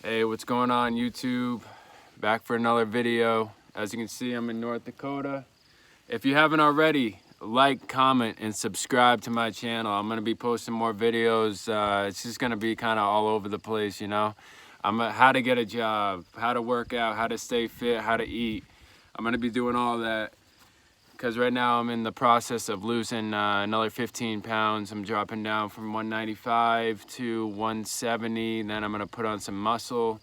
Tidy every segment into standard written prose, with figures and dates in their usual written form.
Hey, what's going on YouTube? Back for another video. As you can see, I'm in North Dakota. If you haven't already, like, comment, and subscribe to my channel. I'm gonna be posting more videos. It's just gonna be kind of all over the place, you know. How to get a job, how to work out, how to stay fit, how to eat. I'm gonna be doing all that because right now I'm in the process of losing another 15 pounds. I'm dropping down from 195 to 170. Then I'm gonna put on some muscle.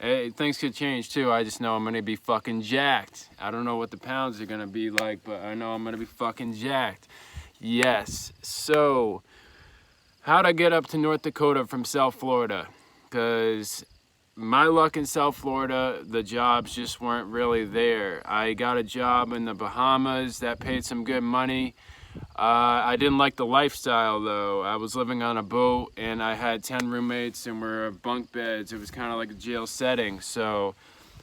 Hey, things could change too. I just know I'm gonna be fucking jacked. I don't know what the pounds are gonna be like, but I know I'm gonna be fucking jacked. Yes. So, how'd I get up to North Dakota from South Florida? Because my luck in South Florida, the jobs just weren't really there. I got a job in the Bahamas that paid some good money. I didn't like the lifestyle though. I was living on a boat and I had 10 roommates and we're bunk beds. It was kind of like a jail setting. So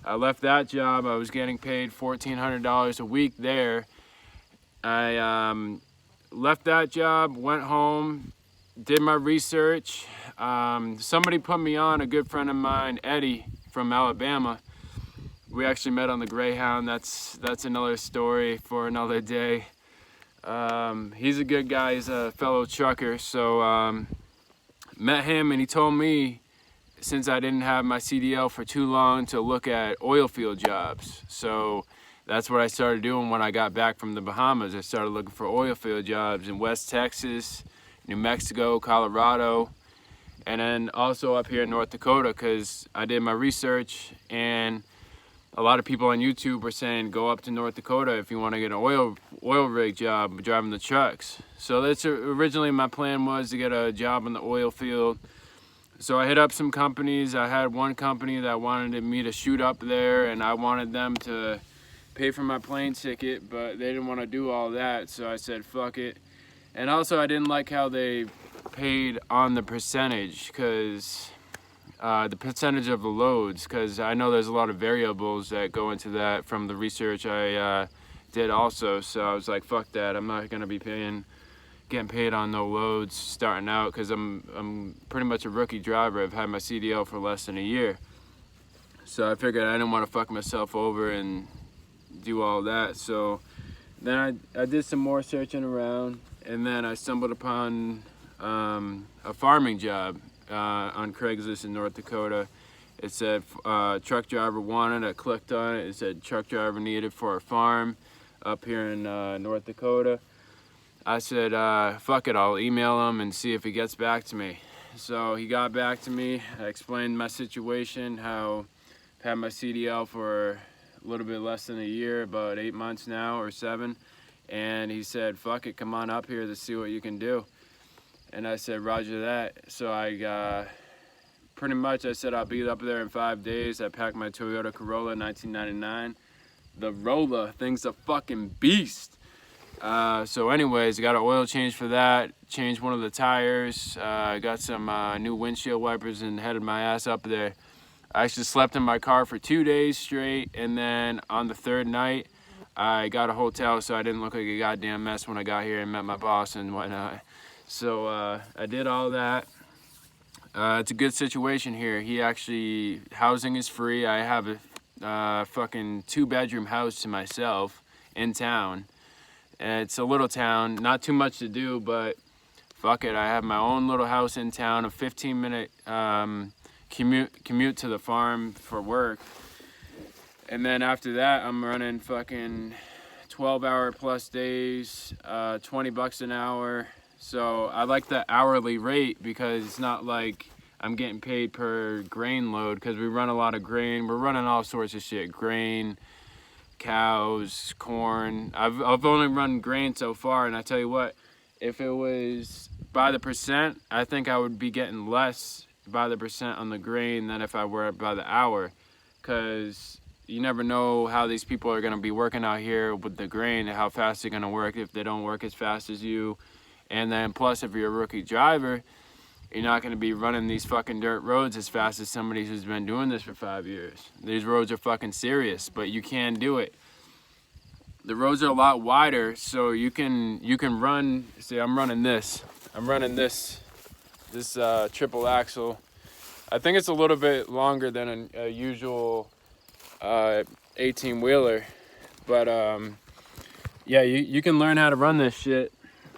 I left that job. I was getting paid $1,400 a week there. I left that job, went home, did my research. Somebody put me on, a good friend of mine, Eddie from Alabama. We actually met on the Greyhound. That's another story for another day. He's a good guy. He's a fellow trucker. So met him and he told me, since I didn't have my CDL for too long, to look at oilfield jobs. So that's what I started doing when I got back from the Bahamas. I started looking for oilfield jobs in West Texas, New Mexico, Colorado, and then also up here in North Dakota, because I did my research and a lot of people on YouTube were saying go up to North Dakota if you want to get an oil rig job driving the trucks. So that's originally my plan, was to get a job in the oil field. So I hit up some companies. I had one company that wanted me to shoot up there and I wanted them to pay for my plane ticket, but they didn't want to do all that. So I said, fuck it. And also I didn't like how they paid on the percentage, because the percentage of the loads, because I know there's a lot of variables that go into that from the research I did also. So I was like, fuck that. I'm not going to be getting paid on no loads starting out, because I'm pretty much a rookie driver. I've had my CDL for less than a year. So I figured I didn't want to fuck myself over and do all that. So then I did some more searching around, and then I stumbled upon a farming job on Craigslist in North Dakota. It said truck driver wanted. I clicked on it. It said truck driver needed for a farm up here in North Dakota. I said, fuck it, I'll email him and see if he gets back to me. So he got back to me. I explained my situation, how I've had my CDL for a little bit less than a year, about 8 months now or 7. And he said, fuck it, come on up here to see what you can do. And I said, roger that. So I pretty much, I said I'll be up there in 5 days. I packed my Toyota Corolla 1999. The Rolla, thing's a fucking beast. So anyways, I got an oil change for that. Changed one of the tires. Got some new windshield wipers and headed my ass up there. I actually slept in my car for 2 days straight. And then on the third night, I got a hotel so I didn't look like a goddamn mess when I got here and met my boss and whatnot. So I did all that. It's a good situation here. Housing is free. I have a fucking 2-bedroom house to myself in town. And it's a little town, not too much to do, but fuck it. I have my own little house in town, a 15-minute commute to the farm for work. And then after that, I'm running fucking 12-hour plus days, $20 an hour. So I like the hourly rate, because it's not like I'm getting paid per grain load, because we run a lot of grain. We're running all sorts of shit, grain, cows, corn. I've only run grain so far, and I tell you what, if it was by the percent, I think I would be getting less by the percent on the grain than if I were by the hour, because you never know how these people are going to be working out here with the grain, and how fast they're going to work if they don't work as fast as you. And then plus, if you're a rookie driver, you're not going to be running these fucking dirt roads as fast as somebody who's been doing this for 5 years. These roads are fucking serious, but you can do it. The roads are a lot wider, so you can run. See, I'm running this triple axle I think it's a little bit longer than a usual 18-wheeler, but yeah, you can learn how to run this shit.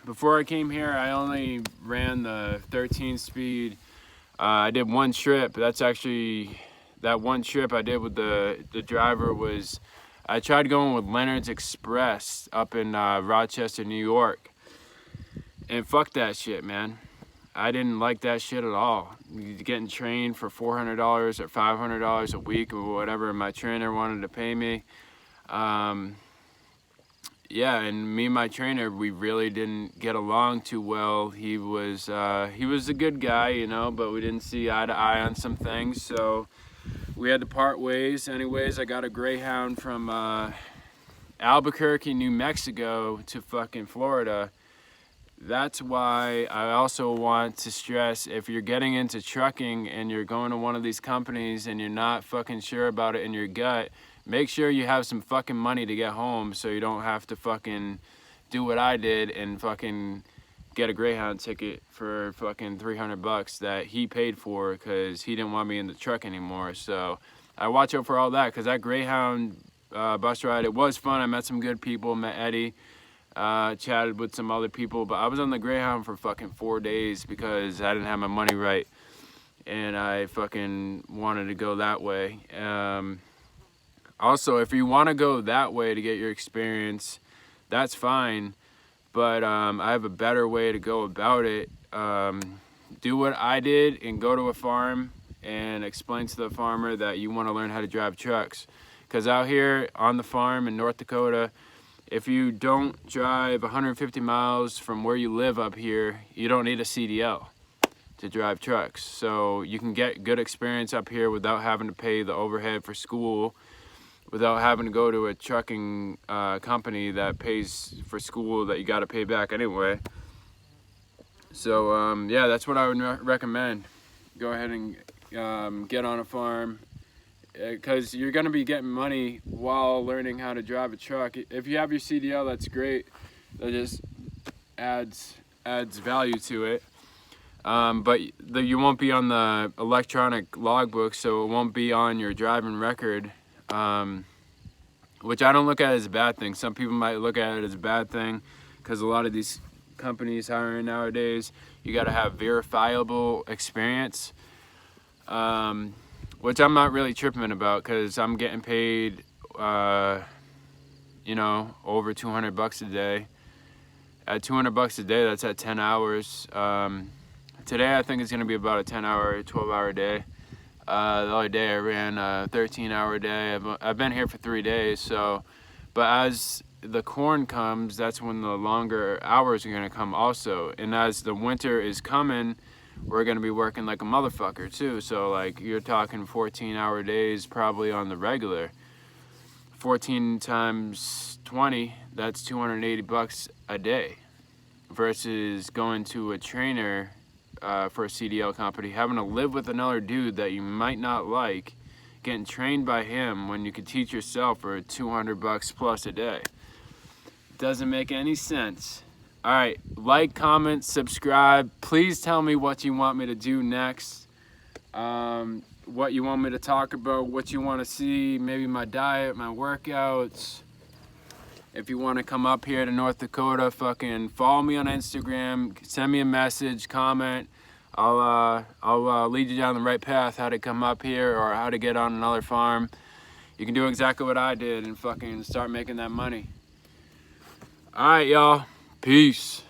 Before I came here, I only ran the 13-speed. I did one trip. That's actually, that one trip I did with the driver was, I tried going with Leonard's Express up in Rochester, New York. And fuck that shit, man. I didn't like that shit at all. Getting trained for $400 or $500 a week or whatever my trainer wanted to pay me. Yeah, and me and my trainer, we really didn't get along too well. He was a good guy, you know, but we didn't see eye to eye on some things, so we had to part ways. Anyways, I got a Greyhound from Albuquerque, New Mexico to fucking Florida. That's why I also want to stress, if you're getting into trucking and you're going to one of these companies and you're not fucking sure about it in your gut, make sure you have some fucking money to get home so you don't have to fucking do what I did and fucking get a Greyhound ticket for fucking $300 that he paid for because he didn't want me in the truck anymore. So I watch out for all that, because that Greyhound bus ride, it was fun. I met some good people, met Eddie, chatted with some other people, but I was on the Greyhound for fucking 4 days because I didn't have my money right and I fucking wanted to go that way. Also, if you want to go that way to get your experience, that's fine, but I have a better way to go about it. Do what I did and go to a farm and explain to the farmer that you want to learn how to drive trucks. Because out here on the farm in North Dakota, if you don't drive 150 miles from where you live up here, you don't need a CDL to drive trucks. So you can get good experience up here without having to pay the overhead for school, without having to go to a trucking company that pays for school that you got to pay back anyway. So yeah, that's what I would recommend. Go ahead and get on a farm, because you're going to be getting money while learning how to drive a truck. If you have your CDL, that's great. That just adds value to it. But you won't be on the electronic logbook, so it won't be on your driving record. Which I don't look at as a bad thing. Some people might look at it as a bad thing, because a lot of these companies hiring nowadays, you got to have verifiable experience, which I'm not really tripping about, because I'm getting paid, you know, over $200 a day. At $200 a day, that's at 10 hours. Today I think it's gonna be about a 10-hour, 12-hour day. The other day I ran a 13-hour day. I've been here for 3 days, so, but as the corn comes, that's when the longer hours are gonna come also. And as the winter is coming, we're gonna be working like a motherfucker too. So like, you're talking 14-hour days probably on the regular. 14 times 20, that's $280 a day, versus going to a trainer for a CDL company, having to live with another dude that you might not like, getting trained by him when you could teach yourself for $200 plus a day. Doesn't make any sense. All right, like, comment, subscribe. Please tell me what you want me to do next, what you want me to talk about, what you want to see, maybe my diet, my workouts. If you want to come up here to North Dakota, fucking follow me on Instagram, send me a message, comment. I'll lead you down the right path, how to come up here or how to get on another farm. You can do exactly what I did and fucking start making that money. All right, y'all. Peace.